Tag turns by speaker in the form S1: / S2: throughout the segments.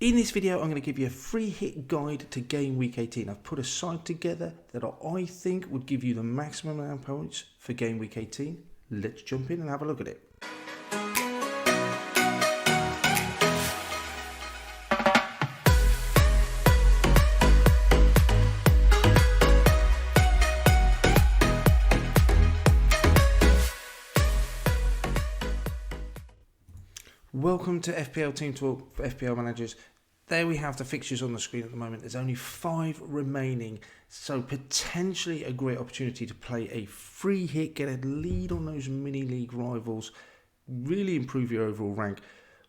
S1: In this video, I'm going to give you a free hit guide to Game Week 18. I've put a side together that I think would give you the maximum amount of points for Game Week 18. Let's jump in and have a look at it. Welcome to FPL Team Talk for FPL managers. There we have the fixtures on the screen at the moment. There's only 5 remaining, so potentially a great opportunity to play a free hit, get a lead on those mini league rivals, really improve your overall rank.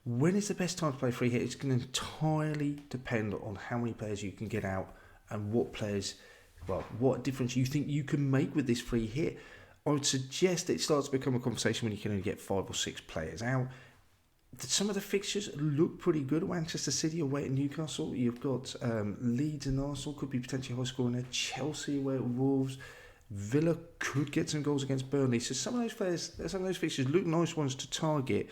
S1: When is the best time to play free hit? It's going to entirely depend on how many players you can get out and what difference you think you can make with this free hit. I would suggest it starts to become a conversation when you can only get 5 or 6 players out. Some of the fixtures look pretty good. Manchester City away at Newcastle. You've got Leeds and Arsenal could be potentially high scoring there. Chelsea away at Wolves. Villa could get some goals against Burnley. So some of those fixtures look nice ones to target.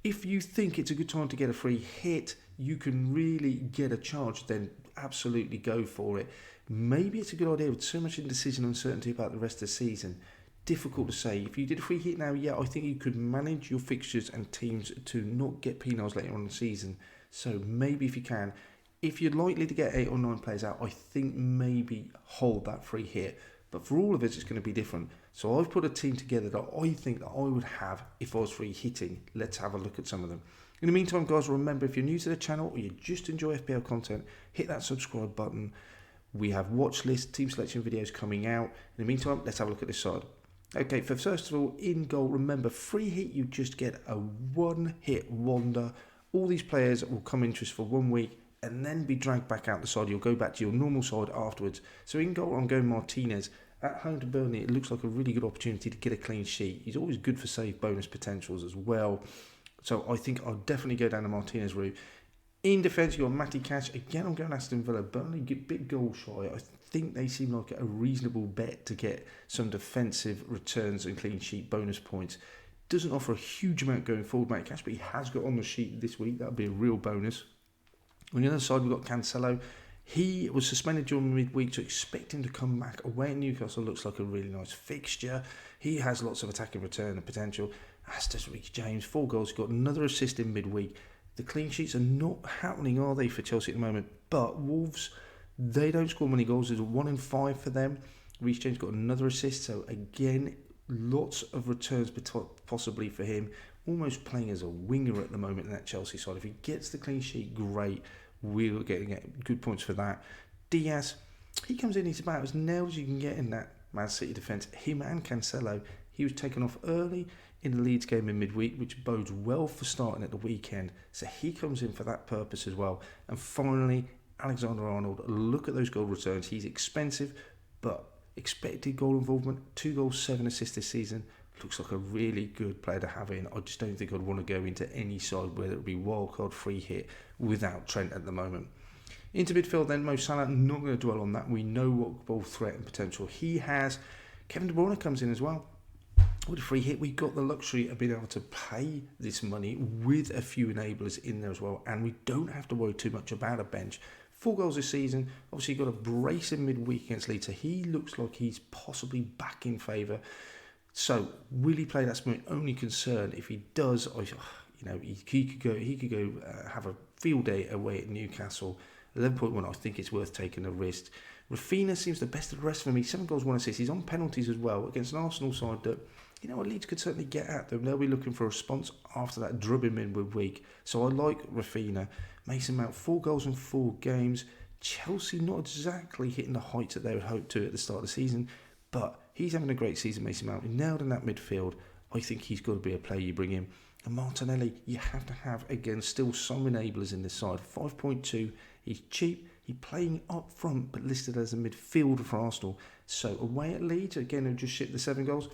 S1: If you think it's a good time to get a free hit, you can really get a charge, then absolutely go for it. Maybe it's a good idea with so much indecision and uncertainty about the rest of the season. Difficult to say. If you did a free hit now, yeah, I think you could manage your fixtures and teams to not get penalised later on in the season. So maybe if you can, if you're likely to get 8 or 9 players out, I think maybe hold that free hit. But for all of us, it's going to be different. So I've put a team together that I think that I would have if I was free hitting. Let's have a look at some of them. In the meantime, guys, remember, if you're new to the channel or you just enjoy FPL content, hit that subscribe button. We have watch list, team selection videos coming out. In the meantime, let's have a look at this side. Okay, first of all, in goal, remember, free hit, you just get a one-hit wonder. All these players will come into us for 1 week and then be dragged back out the side. You'll go back to your normal side afterwards. So in goal, I'm going Martinez. At home to Burnley, it looks like a really good opportunity to get a clean sheet. He's always good for save bonus potentials as well. So I think I'll definitely go down the Martinez route. In defence, you've got Matty Cash. Again, I'm going Aston Villa. Burnley get big goal shy. I think they seem like a reasonable bet to get some defensive returns and clean sheet bonus points. Doesn't offer a huge amount going forward, Matty Cash, but he has got on the sheet this week. That'll be a real bonus. On the other side, we've got Cancelo. He was suspended during midweek, so expect him to come back. Away at Newcastle looks like a really nice fixture. He has lots of attacking return and potential. As does Reece James. 4 goals. Got another assist in midweek. The clean sheets are not happening, are they, for Chelsea at the moment? But Wolves, they don't score many goals. There's a 1 in 5 for them. Reece James got another assist. So again, lots of returns possibly for him. Almost playing as a winger at the moment in that Chelsea side. If he gets the clean sheet, great. We're getting good points for that. Diaz, he comes in, he's about as nailed as you can get in that Man City defence. Him and Cancelo, he was taken off early in the Leeds game in midweek, which bodes well for starting at the weekend. So he comes in for that purpose as well. And finally, Alexander-Arnold. Look at those goal returns. He's expensive, but expected goal involvement, 2 goals, 7 assists this season. Looks like a really good player to have in. I just don't think I'd want to go into any side, whether it be wildcard, free hit, without Trent at the moment. Into midfield then, Mo Salah, not going to dwell on that. We know what ball threat and potential he has. Kevin De Bruyne comes in as well. With a free hit, we've got the luxury of being able to pay this money with a few enablers in there as well, and we don't have to worry too much about a bench. 4 goals this season. Obviously, got a brace in midweek against Leeds, so he looks like he's possibly back in favour. So, will he play? That's my only concern. If he does, he could go have a field day away at Newcastle. 11.1, I think it's worth taking a risk. Rafinha seems the best of the rest for me. 7 goals, 1 assist. He's on penalties as well against an Arsenal side that, Leeds could certainly get at them. They'll be looking for a response after that drubbing midweek. So I like Rafinha. Mason Mount, 4 goals in 4 games. Chelsea not exactly hitting the heights that they would hope to at the start of the season, but he's having a great season, Mason Mount. Nailed in that midfield. I think he's got to be a player you bring in. And Martinelli, you have to have, again, still some enablers in this side. 5.2, he's cheap. He's playing up front, but listed as a midfielder for Arsenal. So away at Leeds, again, who just shipped the 7 goals,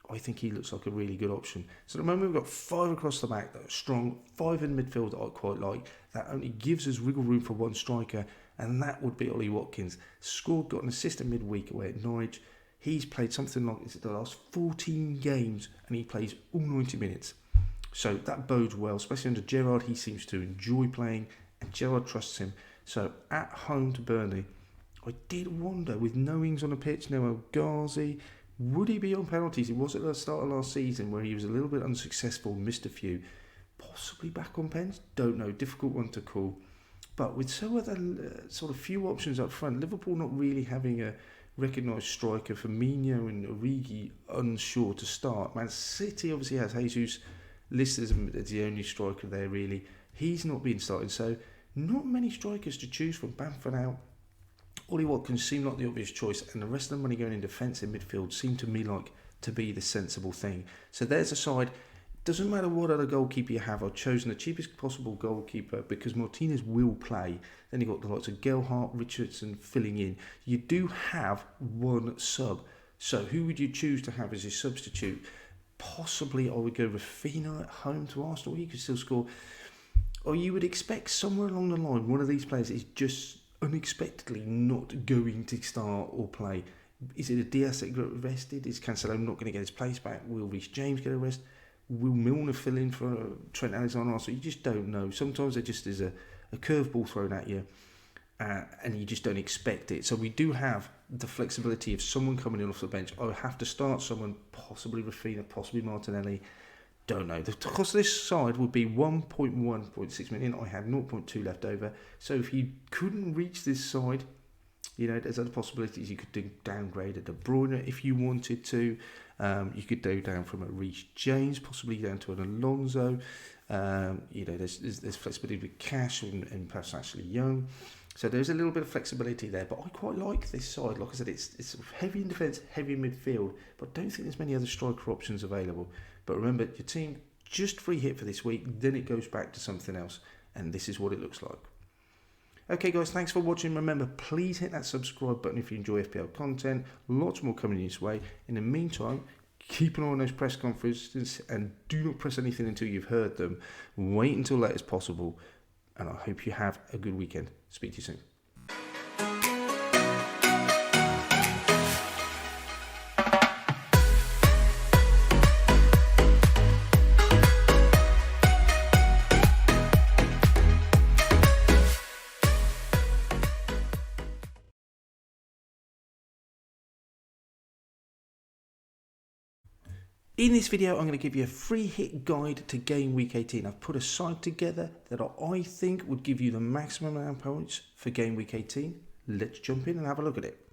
S1: I think he looks like a really good option. So at the moment, we've got 5 across the back that are strong, 5 in midfield that I quite like. That only gives us wiggle room for 1 striker, and that would be Ollie Watkins. Scored, got an assist in midweek away at Norwich. He's played something like this the last 14 games, and he plays all 90 minutes. So that bodes well, especially under Gerrard. He seems to enjoy playing and Gerrard trusts him. So at home to Burnley, I did wonder, with no Ings on the pitch, no El Ghazi, would he be on penalties? It was at the start of last season where he was a little bit unsuccessful, missed a few. Possibly back on pens, don't know, difficult one to call. But with so other sort of few options up front, Liverpool not really having a recognised striker, Firmino and Origi unsure to start. Man City obviously has Jesus listed as the only striker there really. He's not been starting, so not many strikers to choose from. Bamford out. Ollie Watkins seemed like the obvious choice, and the rest of the money going in defence and midfield seemed to me like to be the sensible thing. So there's a side. Doesn't matter what other goalkeeper you have. I've chosen the cheapest possible goalkeeper because Martinez will play. Then you've got the likes of Gelhardt, Richardson filling in. You do have one sub. So who would you choose to have as your substitute? Possibly I would go Rafinha at home to Arsenal. He could still score. Or you would expect somewhere along the line one of these players is just unexpectedly not going to start or play. Is it a Diaz that got arrested? Is Cancelo not going to get his place back? Will Reece James get arrested? Will Milner fill in for Trent Alexander-Arnold? You just don't know. Sometimes there just is a curveball thrown at you and you just don't expect it. So we do have the flexibility of someone coming in off the bench. I would have to start someone, possibly Rafinha, possibly Martinelli. Don't know. The cost of this side would be 1.1.6 million. I had 0.2 left over. So if you couldn't reach this side, there's other possibilities. You could downgrade a De Bruyne if you wanted to. You could go down from a Reece James, possibly down to an Alonso. There's flexibility with cash and perhaps actually Young. So there's a little bit of flexibility there. But I quite like this side. Like I said, it's heavy in defence, heavy in midfield. But I don't think there's many other striker options available. But remember, your team just free hit for this week. Then it goes back to something else. And this is what it looks like. Okay guys, thanks for watching. Remember, please hit that subscribe button if you enjoy FPL content. Lots more coming this way. In the meantime, keep an eye on those press conferences and do not press anything until you've heard them. Wait until late as possible. And I hope you have a good weekend. Speak to you soon. In this video, I'm going to give you a free hit guide to Game Week 18. I've put a side together that I think would give you the maximum amount of points for Game Week 18. Let's jump in and have a look at it.